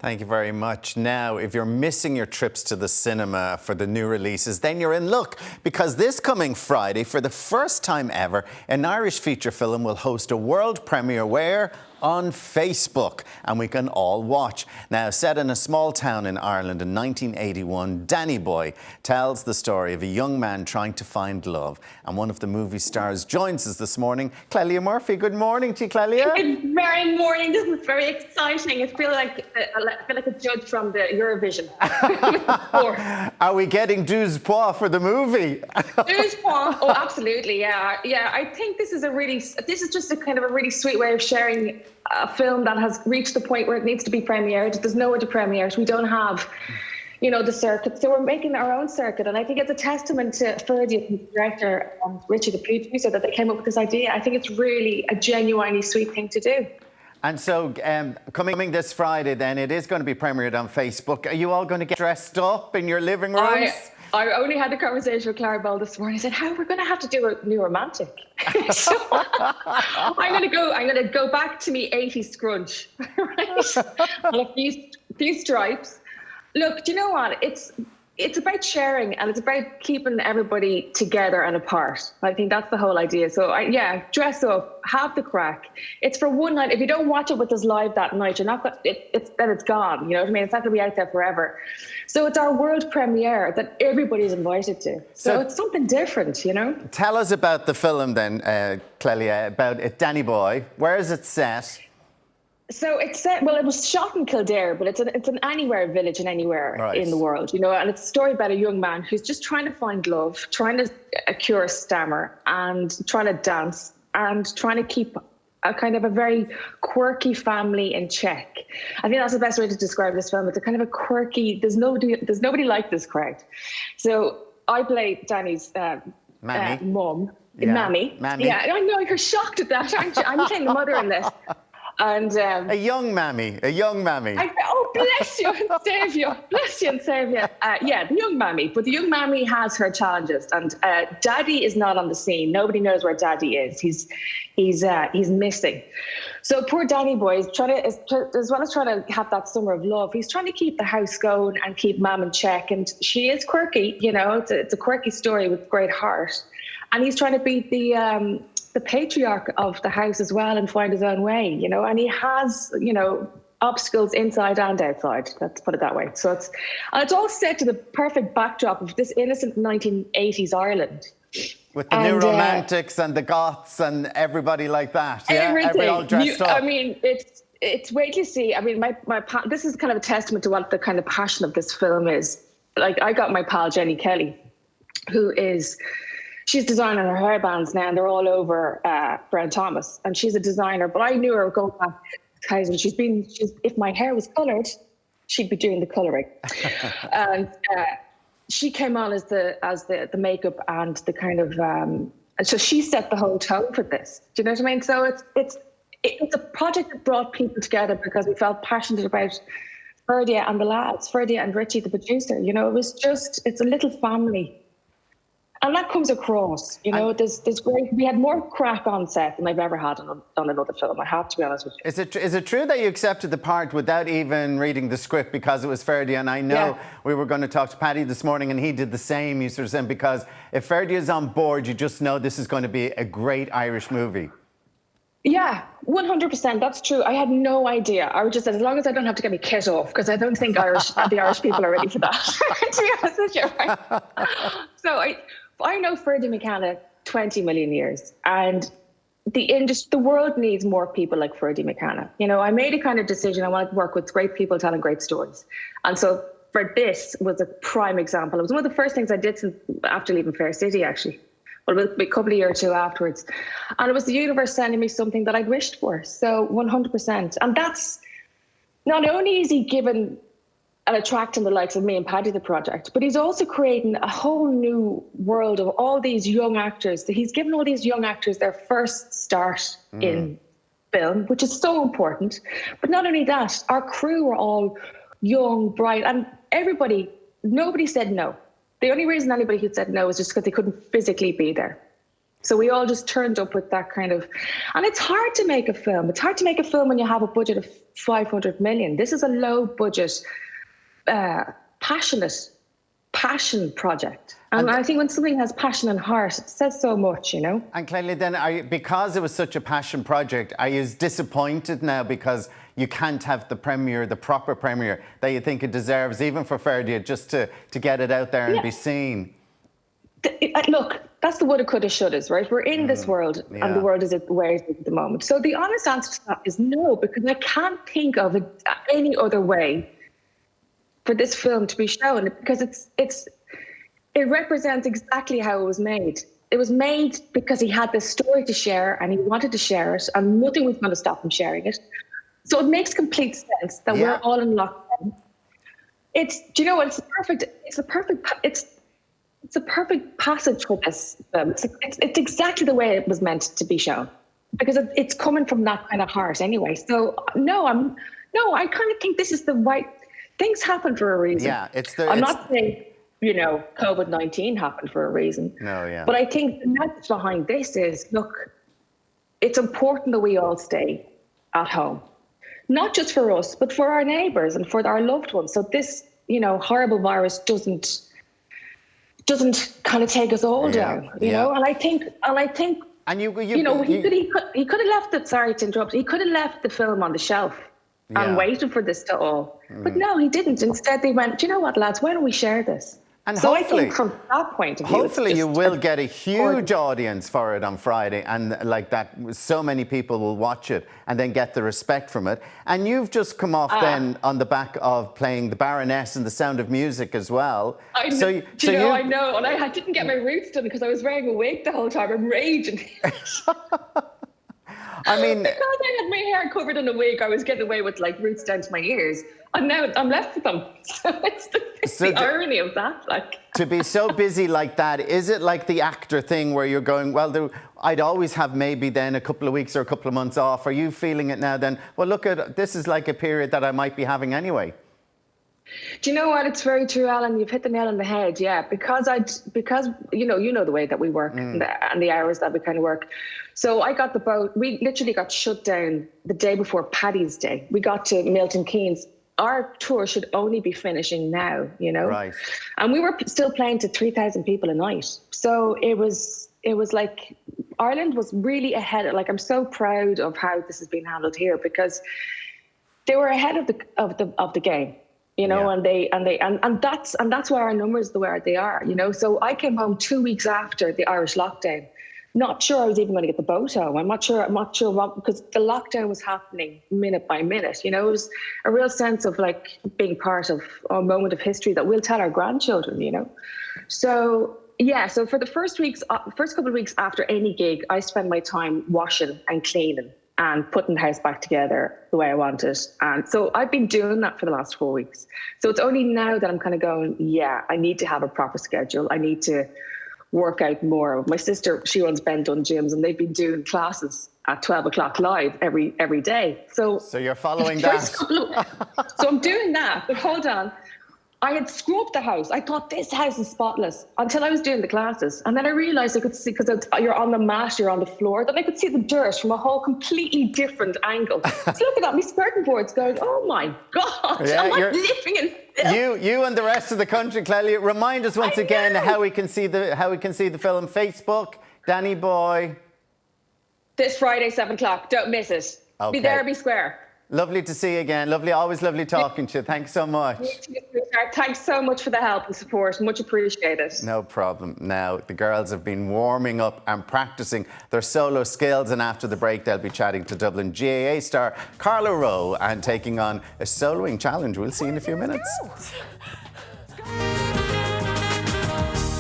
Thank you very much. Now, if you're missing your trips to the cinema for the new releases, then you're in luck, because this coming Friday, for the first time ever, an Irish feature film will host a world premiere where? On Facebook, and we can all watch. Now, set in a small town in Ireland in 1981, DannyBoy tells the story of a young man trying to find love. And one of the movie stars joins us this morning, Clelia Murphy. Good morning to you, Clelia. Good very morning. This is very exciting. I feel like a judge from the Eurovision. Are we getting deux points for the movie? Deux points. Oh, absolutely. Yeah. I think this is just a kind of a really sweet way of sharing a film that has reached the point where it needs to be premiered. There's nowhere to premiere it. We don't have, the circuit. So we're making our own circuit. And I think it's a testament to Ferdy, the director, and Richie, the producer, that they came up with this idea. I think it's really a genuinely sweet thing to do. And so coming this Friday, then, it is going to be premiered on Facebook. Are you all going to get dressed up in your living rooms? I only had a conversation with Clara Bell this morning. I said, "How we're going to have to do a new romantic?" So I'm going to go back to me 80s scrunch, right? And a few stripes. Look, do you know what? It's about sharing, and it's about keeping everybody together and apart. I think that's the whole idea. So dress up, have the crack. It's for one night. If you don't watch it with us live that night, you're not going. It's gone. You know what I mean? It's not going to be out there forever. So it's our world premiere that everybody's invited to. So it's something different, Tell us about the film then, Clelia, about DannyBoy. Where is it set? So it's set, it was shot in Kildare, but it's an anywhere village and anywhere in the world, and it's a story about a young man who's just trying to find love, trying to cure a stammer, and trying to dance, and trying to keep a kind of a very quirky family in check. I think that's the best way to describe this film. It's a kind of a quirky, there's nobody like this crowd. So I play Danny's mum, Mammy. Yeah, I know, you're shocked at that, aren't you? I'm playing the mother in this. And a young mammy. Oh, bless you and save you. The young mammy. But the young mammy has her challenges, and Daddy is not on the scene. Nobody knows where Daddy is. He's missing. So poor DannyBoy is trying to, as well as trying to have that summer of love, he's trying to keep the house going and keep Mam in check. And she is quirky, It's a quirky story with great heart, and he's trying to beat the patriarch of the house as well and find his own way, and he has, obstacles inside and outside. Let's put it that way. So it's all set to the perfect backdrop of this innocent 1980s Ireland. With the new romantics and the goths and everybody like that. Yeah, everything all dressed up. I mean, it's wait till you see. I mean, this is kind of a testament to what the kind of passion of this film is. Like, I got my pal Jenny Kelly, she's designing her hair bands now, and they're all over Brown Thomas. And she's a designer, but I knew her going back to Kaiser. If my hair was coloured, she'd be doing the colouring. And she came on as the makeup and the kind of so she set the whole tone for this. Do you know what I mean? So it's a project that brought people together because we felt passionate about Ferdy and the lads, Ferdy and Richie, the producer. It's a little family. And that comes across, there's great. We had more crack on set than I've ever had on another film. I have to be honest with you. Is it true that you accepted the part without even reading the script because it was Ferdy? And I know we were going to talk to Paddy this morning, and he did the same. You sort of said, because if Ferdy is on board, you just know this is going to be a great Irish movie. Yeah, 100%. That's true. I had no idea. I was just said, as long as I don't have to get my kit off, because I don't think the Irish people are ready for that. To be honest with you, right? So I know Ferdy McCann 20 million years, and the world needs more people like Ferdy McCann. I made a kind of decision. I wanted to work with great people telling great stories, and so for this was a prime example. It was one of the first things I did after leaving Fair City, actually. Well, a couple of years or two afterwards, and it was the universe sending me something that I'd wished for. So 100%, and that's not only is he given and attracting the likes of me and Paddy the project, but he's also creating a whole new world of all these young actors. He's given all these young actors their first start in film, which is so important. But not only that, our crew were all young, bright, and nobody said no. The only reason anybody who said no was just because they couldn't physically be there. So we all just turned up with that kind of, and it's hard to make a film. It's hard to make a film when you have a budget of 500 million. This is a low budget, passion project. And I think when something has passion and heart, it says so much, you know. And Clelia, then because it was such a passion project, are you disappointed now because you can't have the premiere, the proper premiere that you think it deserves, even for Ferdia, just to get it out there and be seen? Look, that's the woulda, coulda, shouldas, right? We're in this world, and the world is where it is at the moment. So the honest answer to that is no, because I can't think of any other way for this film to be shown, because it represents exactly how it was made. It was made because he had this story to share, and he wanted to share it, and nothing was going to stop him sharing it. So it makes complete sense that we're all in lockdown. Do you know what? It's a perfect passage for this film. It's exactly the way it was meant to be shown, because it's coming from that kind of heart anyway. So I kind of think this is the right. Things happen for a reason. Yeah, I'm not saying, you know, COVID-19 happened for a reason. No, yeah. But I think the message behind this is, look, it's important that we all stay at home, not just for us, but for our neighbours and for our loved ones. So this, you know, horrible virus doesn't kind of take us all down, you know. And I think, and he could have left it. Sorry to interrupt. He could have left the film on the shelf and waited for this to all. But no, he didn't. Instead, they went, do you know what, lads? Why don't we share this? And so I think from that point of view, hopefully you will get a huge audience for it on Friday, and like that, so many people will watch it and then get the respect from it. And you've just come off then on the back of playing the Baroness in The Sound of Music as well. I know, and I didn't get my roots done because I was wearing a wig the whole time. I'm raging. I mean, because I had my hair covered in a wig, I was getting away with like roots down to my ears, and now I'm left with them. So it's the irony of that. Like, to be so busy like that, is it like the actor thing where you're going, well, I'd always have maybe then a couple of weeks or a couple of months off? Are you feeling it now then? Well, look, this is like a period that I might be having anyway. Do you know what? It's very true, Alan. You've hit the nail on the head. Yeah, because you know the way that we work and the hours that we kind of work. So I got the boat. We literally got shut down the day before Paddy's Day. We got to Milton Keynes. Our tour should only be finishing now, you know. Right. And we were still playing to 3,000 people a night. So it was like Ireland was really ahead. Like, I'm so proud of how this has been handled here, because they were ahead of the game. You know, and that's why our numbers the way they are, you know. So I came home 2 weeks after the Irish lockdown, not sure I was even going to get the boat home. I'm not sure what, because the lockdown was happening minute by minute. You know, it was a real sense of like being part of a moment of history that we'll tell our grandchildren, you know. So so for the first couple of weeks after any gig, I spend my time washing and cleaning and putting the house back together the way I want it. And so I've been doing that for the last 4 weeks. So it's only now that I'm kind of going, I need to have a proper schedule. I need to work out more. My sister, she runs Ben Dunn gyms, and they've been doing classes at 12 o'clock live every day. So you're following that. So I'm doing that, but hold on. I had scrubbed the house. I thought this house is spotless until I was doing the classes. And then I realized I could see, because you're on the mat, you're on the floor, that I could see the dirt from a whole completely different angle. So look at that, my skirting board's going, oh my God, am I living in film? You and the rest of the country, Clelia, remind us once again how we can see the film. Facebook, DannyBoy. This Friday, 7 o'clock, don't miss it. Okay. Be there, be square. Lovely to see you again. Always lovely talking to you. Thanks so much. Thanks so much for the help and support. Much appreciated. No problem. Now, the girls have been warming up and practicing their solo skills, and after the break, they'll be chatting to Dublin GAA star Carla Rowe and taking on a soloing challenge. We'll see in a few minutes.